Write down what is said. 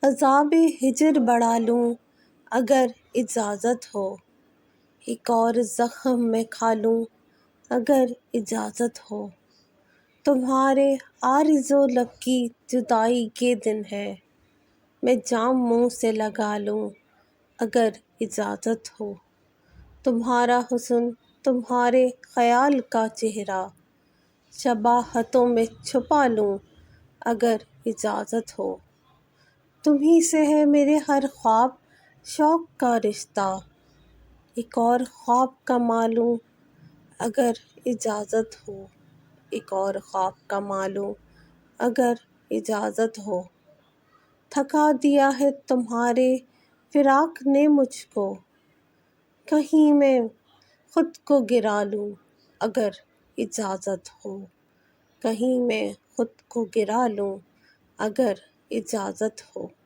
عذاب ہجر بڑھا لوں اگر اجازت ہو، ایک اور زخم میں کھا لوں اگر اجازت ہو۔ تمہارے آرزو لب کی جدائی کے دن ہے، میں جام منہ سے لگا لوں اگر اجازت ہو۔ تمہارا حسن تمہارے خیال کا چہرہ، شباہتوں میں چھپا لوں اگر اجازت ہو۔ تمہیں سے ہے میرے ہر خواب شوق کا رشتہ، ایک اور خواب کما لوں اگر اجازت ہو، ایک اور خواب کما لوں اگر اجازت ہو۔ تھکا دیا ہے تمہارے فراق نے مجھ کو، کہیں میں خود کو گرا لوں اگر اجازت ہو، کہیں میں خود کو گرا لوں اگر اجازت ہو۔